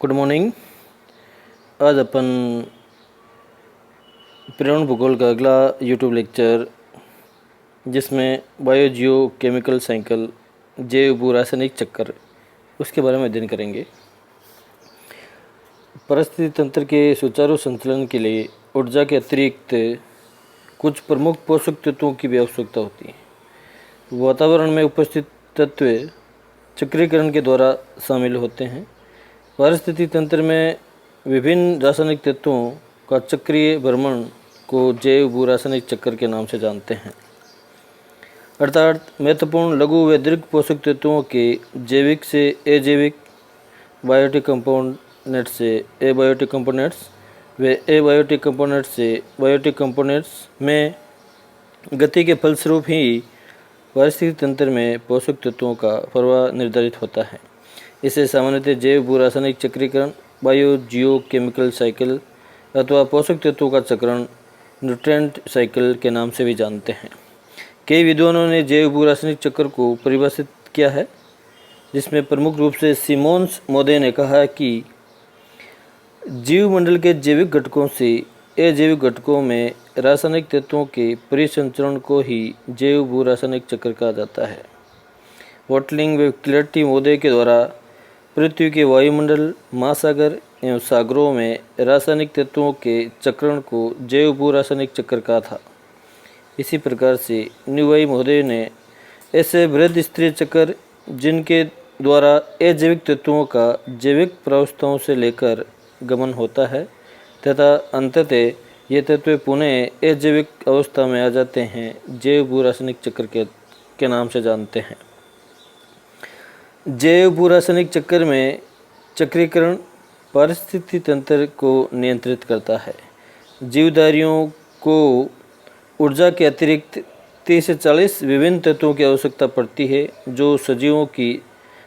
Good morning. आज अपन पर्यावरण भूगोल का अगला यूट्यूब लेक्चर, जिसमें बायो जियो केमिकल साइकिल जैव भू रासायनिक चक्कर, उसके बारे में अध्ययन करेंगे। परिस्थिति तंत्र के सुचारू संचालन के लिए ऊर्जा के अतिरिक्त कुछ प्रमुख पोषक तत्वों की भी आवश्यकता होती है। वातावरण में उपस्थित तत्व चक्रीकरण के द्वारा शामिल होते हैं। परिस्थिति तंत्र में विभिन्न रासायनिक तत्वों का चक्रीय भ्रमण को जैव भू रासायनिक चक्कर के नाम से जानते हैं। अर्थात महत्वपूर्ण लघु व दीर्घ पोषक तत्वों के जैविक से अजैविक, बायोटिक कंपोनेंट से एबायोटिक कंपोनेंट्स व एबायोटिक कंपोनेंट से बायोटिक कंपोनेंट्स में गति के फलस्वरूप ही परिस्थिति तंत्र में पोषक तत्वों का प्रवाह निर्धारित होता है। इसे सामान्यतः जैव भू रासायनिक चक्रीकरण, बायो जियो केमिकल साइकिल अथवा पोषक तत्वों का चक्रण, न्यूट्रिएंट साइकिल के नाम से भी जानते हैं। कई विद्वानों ने जैव भू रासायनिक चक्र को परिभाषित किया है, जिसमें प्रमुख रूप से सिमोन्स मोदे ने कहा कि जीवमंडल के जैविक घटकों से अजैविक घटकों में रासायनिक तत्वों के परिसंचरण को ही जैव भू रासायनिक चक्र कहा जाता है। वॉटलिंग व क्लर्टी मोदे के द्वारा पृथ्वी के वायुमंडल, महासागर एवं सागरों में रासायनिक तत्वों के चक्रण को जैव भू रासायनिक चक्र कहा था। इसी प्रकार से न्यूवाई महोदय ने ऐसे बृहद स्तरीय चक्र, जिनके द्वारा अजैविक तत्वों का जैविक प्रावस्थाओं से लेकर गमन होता है तथा अंततः ये तत्व पुनः अजैविक अवस्था में आ जाते हैं, जैव भू रासायनिक चक्र के नाम से जानते हैं। जैव भू रासायनिक चक्र में चक्रीकरण पारिस्थितिकी तंत्र को नियंत्रित करता है। जीवधारियों को ऊर्जा के अतिरिक्त 30 से 40 विभिन्न तत्वों की आवश्यकता पड़ती है, जो सजीवों की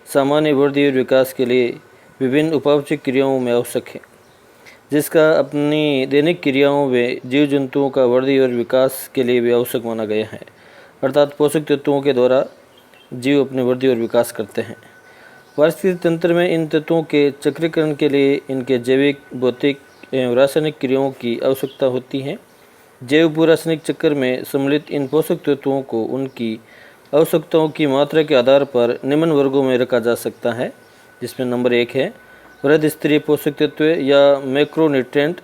सामान्य वृद्धि और विकास के लिए विभिन्न उपापचय क्रियाओं में आवश्यक है, जिसका अपनी दैनिक क्रियाओं में जीव जंतुओं का वृद्धि और विकास के लिए भी आवश्यक माना गया है। अर्थात पोषक तत्वों के द्वारा जीव अपनी वृद्धि और विकास करते हैं। पारिस्थितिक तंत्र में इन तत्वों के चक्रीकरण के लिए इनके जैविक, भौतिक एवं रासायनिक क्रियाओं की आवश्यकता होती है। जैव भू रासायनिक चक्र में सम्मिलित इन पोषक तत्वों को उनकी आवश्यकताओं की मात्रा के आधार पर निम्न वर्गों में रखा जा सकता है, जिसमें नंबर 1 है वृहद स्तरीय पोषक तत्व या मैक्रोन्यूट्रिएंट।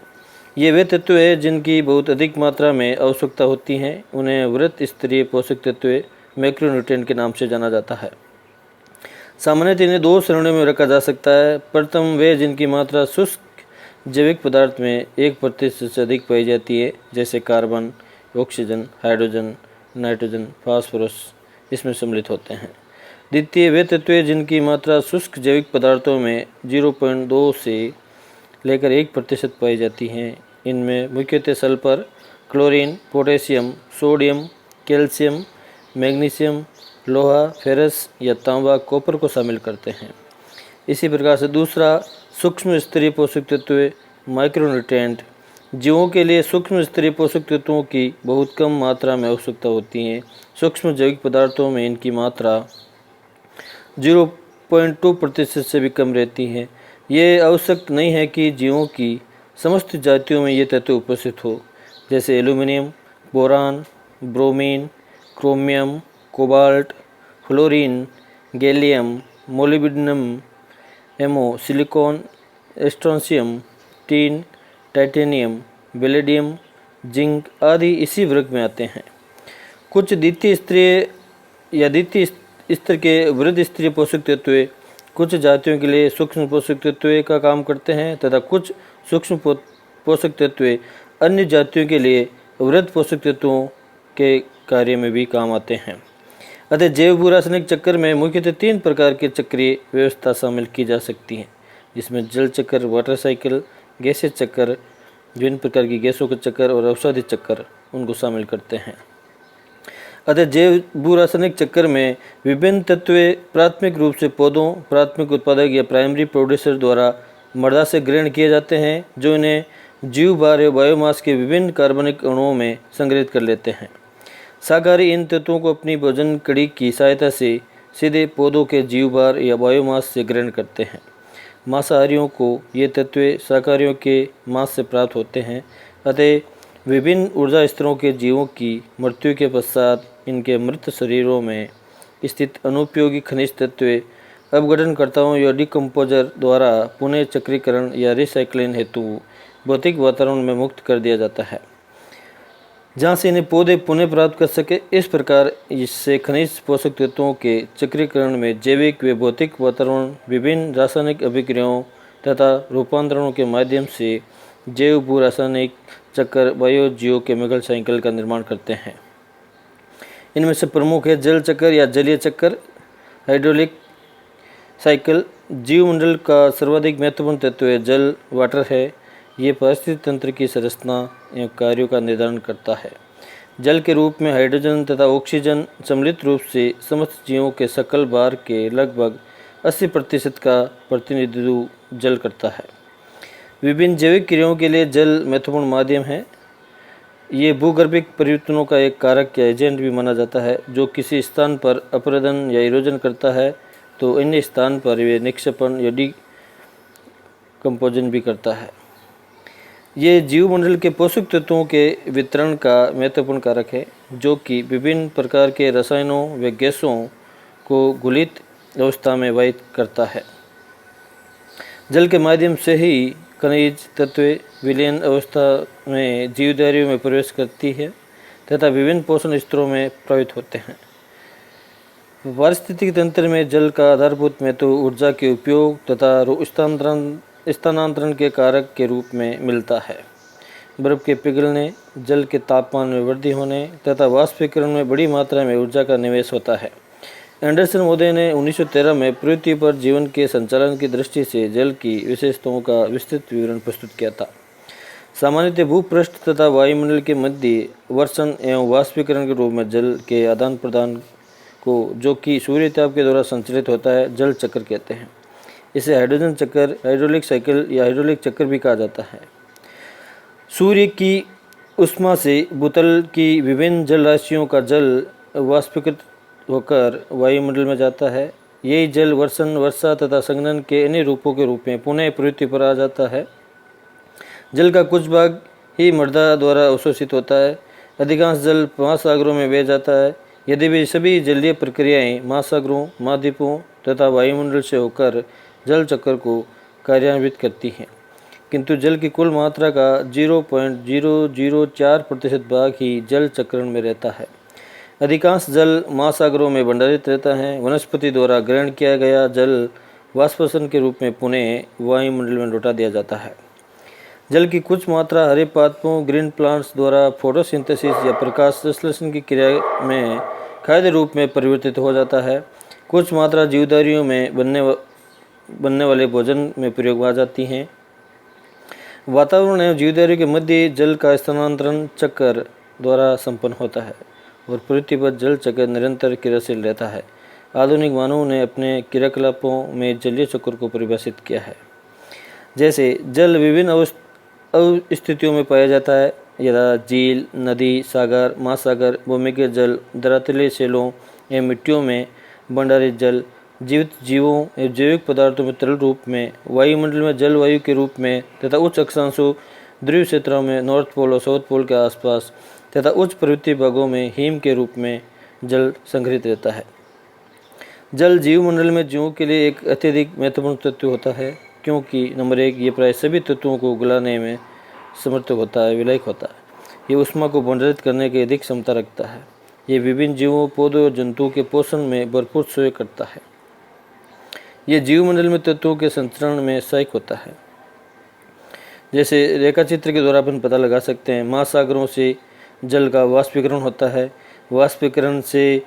ये वे तत्व हैं जिनकी बहुत अधिक मात्रा में आवश्यकता होती है। उन्हें वृहद स्तरीय पोषक तत्व मैक्रोन्यूट्रिएंट के नाम से जाना जाता है। सामान्यतः इन्हें 2 श्रेणियों में रखा जा सकता है। प्रथम वे जिनकी मात्रा शुष्क जैविक पदार्थ में 1% से अधिक पाई जाती है, जैसे carbon, oxygen, hydrogen, nitrogen, phosphorus इसमें सम्मिलित होते हैं। द्वितीय वे तत्व जिनकी मात्रा शुष्क जैविक पदार्थों में 0.2 से लेकर 1% पाई जाती हैं। इनमें मुख्यतः sulphur, chlorine, potassium, sodium, calcium, magnesium, लोहा, फेरस या तांबा, कॉपर को शामिल करते हैं। इसी प्रकार से दूसरा सूक्ष्म स्तरीय पोषक तत्व माइक्रोन्यूट्रिएंट। जीवों के लिए सूक्ष्म स्तरीय पोषक तत्वों की बहुत कम मात्रा में आवश्यकता होती है। सूक्ष्म जैविक पदार्थों में इनकी मात्रा 0.2% से भी कम रहती है। ये आवश्यक नहीं है कि जीवों की समस्त जातियों में ये तत्व उपस्थित हो, जैसे aluminium, boron, bromine, chromium, cobalt, fluorine, gallium, molybdenum, एमो, सिलिकॉन, स्ट्रोंशियम, टीन, टाइटेनियम, बेलेडियम, जिंक आदि इसी वर्ग में आते हैं। कुछ द्वितीय स्तरीय या द्वितीय स्तर के वृहद स्तरीय पोषक तत्व कुछ जातियों के लिए सूक्ष्म पोषक तत्व का काम करते हैं तथा कुछ सूक्ष्म पोषक तत्व अन्य जातियों के लिए वृहद पोषक तत्वों के कार्य में भी काम आते हैं। अतः जैव भू रासायनिक चक्र में मुख्यतः 3 प्रकार की चक्रीय व्यवस्था शामिल की जा सकती है, जिसमें जल चक्र, वाटर साइकिल, गैसीय चक्र, विभिन्न प्रकार की गैसों का चक्र और औषधि चक्र उनको शामिल करते हैं। अतः जैव भू रासायनिक चक्र में विभिन्न तत्व प्राथमिक रूप से पौधों, प्राथमिक उत्पादक या प्राइमरी प्रोड्यूसर द्वारा मृदा से ग्रहण किए जाते हैं, जो इन्हें जीव भार या बायोमास के विभिन्न कार्बनिक अणुओं में संग्रहित कर लेते हैं। शाकाहारी इन तत्वों को अपनी भोजन कड़ी की सहायता से सीधे पौधों के जीव भार या बायोमास से ग्रहण करते हैं। मांसाहारियों को ये तत्व शाकाहारियों के मांस से प्राप्त होते हैं, अतः विभिन्न ऊर्जा स्तरों के जीवों की मृत्यु के पश्चात इनके मृत शरीरों में स्थित अनुपयोगी खनिज तत्व अपघटनकर्ताओं या डिकम्पोजर द्वारा पुनः चक्रीकरण या रिसाइक्लिंग हेतु भौतिक वातावरण में मुक्त कर दिया जाता है, जहाँ से इन्हें पौधे पुनः प्राप्त कर सके। इस प्रकार इससे खनिज पोषक तत्वों के चक्रीकरण में जैविक व भौतिक वातावरण विभिन्न रासायनिक अभिक्रियाओं तथा रूपांतरणों के माध्यम से जैव भू रासायनिक चक्र बायो जियो केमिकल साइकिल का निर्माण करते हैं। इनमें से प्रमुख है जल चक्र या जलीय चक्र, हाइड्रोलिक साइकिल। जीवमंडल का सर्वाधिक महत्वपूर्ण तत्व है जल, वाटर है। ये पारिस्थितिक तंत्र की संरचना एवं कार्यों का निर्धारण करता है। जल के रूप में हाइड्रोजन तथा ऑक्सीजन सम्मिलित रूप से समस्त जीवों के सकल भार के लगभग 80% का प्रतिनिधित्व जल करता है। विभिन्न जैविक क्रियाओं के लिए जल महत्वपूर्ण माध्यम है। ये भूगर्भिक परिवर्तनों का एक कारक या एजेंट भी माना जाता है, जो किसी स्थान पर अपरदन या इरोजन करता है तो अन्य स्थान पर वे निक्षेपण या डिकम्पोजन भी करता है। ये जीवमंडल के पोषक तत्वों के वितरण का महत्वपूर्ण कारक है, जो कि विभिन्न प्रकार के रसायनों व गैसों को घुलित अवस्था में वाहित करता है। जल के माध्यम से ही खनिज तत्व विलयन अवस्था में जीवधारियों में प्रवेश करती है तथा विभिन्न पोषण स्तरों में प्रभावित होते हैं। पारिस्थितिक तंत्र में जल का आधारभूत महत्व ऊर्जा के उपयोग तथा स्थानांतरण के कारक के रूप में मिलता है। बर्फ के पिघलने, जल के तापमान में वृद्धि होने तथा वाष्पीकरण में बड़ी मात्रा में ऊर्जा का निवेश होता है। एंडरसन महोदय ने 1913 में पृथ्वी पर जीवन के संचालन की दृष्टि से जल की विशेषताओं का विस्तृत विवरण प्रस्तुत किया था। सामान्यतः भूपृष्ठ तथा वायुमंडल के मध्य वर्षण एवं वाष्पीकरण के रूप में जल के आदान प्रदान को, जो कि सूर्य ताप के द्वारा संचालित होता है, जल चक्र कहते हैं। इसे हाइड्रोजन चक्र, हाइड्रोलिक साइकिल या हाइड्रोलिक चक्र भी कहा जाता है। सूर्य की उष्मा से भूतल की विभिन्न जल राशियों का जल वाष्पीकृत होकर वायुमंडल में जाता है। यही जल वर्षण, वर्षा तथा संघनन के अन्य रूपों के रूप में पुनः पृथ्वी पर आ जाता है। जल का कुछ भाग ही मृदा द्वारा अवशोषित होता है। अधिकांश जल महासागरों में बह जाता है। यद्यपि सभी जलीय प्रक्रियाएं महासागरों, महाद्वीपों तथा वायुमंडल से होकर जल चक्र को कार्यान्वित करती हैं, किंतु जल की कुल मात्रा का 0.004% भाग ही जल चक्रण में रहता है। अधिकांश जल महासागरों में भंडारित रहता है। वनस्पति द्वारा ग्रहण किया गया जल वाष्पशोषण के रूप में पुनः वायुमंडल में लौटा दिया जाता है। जल की कुछ मात्रा हरे पादपों, ग्रीन प्लांट्स द्वारा फोटोसिंथेसिस या प्रकाश संश्लेषण की क्रिया में खाद्य रूप में परिवर्तित हो जाता है। कुछ मात्रा जीवधारियों में बनने वाले भोजन में प्रयोग में आ जाती हैं। वातावरण एवं जीवधारियों के मध्य जल का स्थानांतरण चक्र द्वारा संपन्न होता है और पृथ्वी पर जल चक्र निरंतर क्रियाशील रहता है। आधुनिक मानवों ने अपने क्रियाकलापों में जलीय चक्र को परिभाषित किया है। जैसे जल विभिन्न स्थितियों में पाया जाता है, यथा झील, नदी, सागर, महासागर, भूमिगत जल, धरातलीय सेलों एवं मिट्टियों में भंडारित जल, जीवित जीवों एवं जैविक पदार्थों में तरल रूप में, वायुमंडल में जलवायु के रूप में तथा उच्च अक्षांशों ध्रुवीय क्षेत्रों में, नॉर्थ पोल और साउथ पोल के आसपास तथा उच्च पर्वतीय भागों में हिम के रूप में जल संग्रहित रहता है। जल जीवमंडल में जीवों के लिए एक अत्यधिक महत्वपूर्ण तत्व होता है, क्योंकि नंबर 1, ये प्राय सभी तत्वों को गलाने में समर्थ होता है, विलायक होता है। ये ऊष्मा को भंडारित करने की अधिक क्षमता रखता है। ये विभिन्न जीवों, पौधों और जंतुओं के पोषण में भरपूर सहयोग करता है। ये जीवमंडल में तत्वों के संचरण में सहायक होता है। जैसे रेखाचित्र के द्वारा अपन पता लगा सकते हैं, महासागरों से जल का वाष्पीकरण होता है। वाष्पीकरण से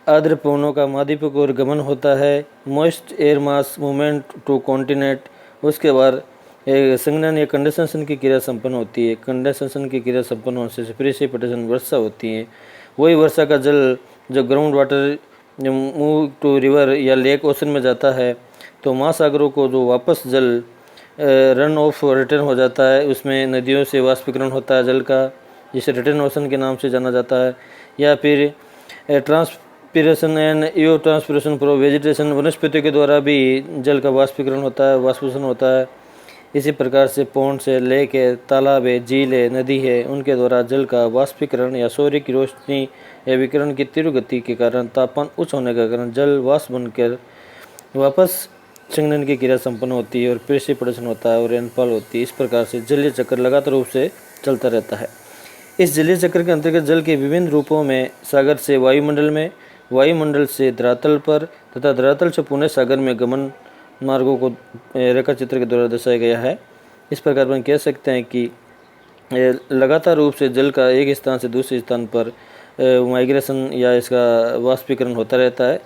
आर्द्र पवनों का महाद्वीपों की ओर गमन होता है। Moist air mass movement to continent. उसके बाद संघनन या कंडेंसेशन की क्रिया संपन्न होती है। कंडेंसेशन की क्रिया संपन्न होने से प्रेसिपिटेशन वर्षा होती है। वही वर्षा का जल जब ग्राउंड वाटर जब मूव टू रिवर या लेक ओशन में जाता है तो महासागरों को जो वापस जल रन ऑफ रिटर्न हो जाता है, उसमें नदियों से वाष्पीकरण होता है जल का, जिसे रिटर्न ओशन के नाम से जाना जाता है। या फिर ट्रांसपिरेशन एंड इयो ट्रांसपिरेशन फॉर वेजिटेशन, वनस्पतियों के द्वारा भी जल का वाष्पीकरण होता है, वाष्पोषण होता है। इसी प्रकार से पौंड से लेक है, तालाब है, झील है, नदी है, उनके द्वारा जल का वाष्पीकरण या सूर्य की रोशनी या विकिरण की तीव्र गति के कारण तापमान उच्च होने के कारण जल वाष्प बनकर वापस संघनन की क्रिया संपन्न होती है और प्रेसिपिटेशन होता है और रेनफॉल होती है। इस प्रकार से जलीय चक्र लगातार रूप से चलता रहता है। इस जलीय चक्र के अंतर्गत जल के विभिन्न रूपों में सागर से वायुमंडल में, वायुमंडल से धरातल पर तथा धरातल से पुनः सागर में गमन मार्गों को रेखा चित्र के द्वारा दर्शाया गया है। इस प्रकार हम कह सकते हैं कि लगातार रूप से जल का एक स्थान से दूसरे स्थान पर माइग्रेशन या इसका वाष्पीकरण होता रहता है।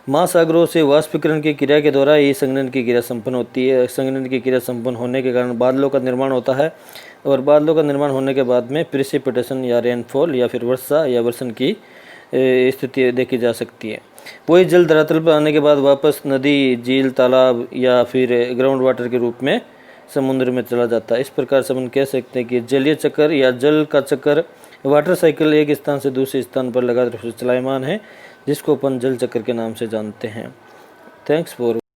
महासागरों से वाष्पीकरण की क्रिया के द्वारा ही संघनन की क्रिया संपन्न होती है। संघनन की क्रिया संपन्न होने के कारण बादलों का निर्माण होता है और बादलों का निर्माण होने के बाद में प्रेसिपिटेशन या रेनफॉल या फिर वर्षा या वर्षण की स्थिति देखी जा सकती है। वही जल धरातल पर आने के बाद वापस नदी, झील, तालाब या फिर ग्राउंड वाटर के रूप में समुद्र में चला जाता है। इस प्रकार से हम कह सकते हैं कि जलीय चक्र या जल का चक्र, वाटर साइकिल एक स्थान से दूसरे स्थान पर लगातार चलायमान है, जिसको अपन जल चक्र के नाम से जानते हैं। Thanks for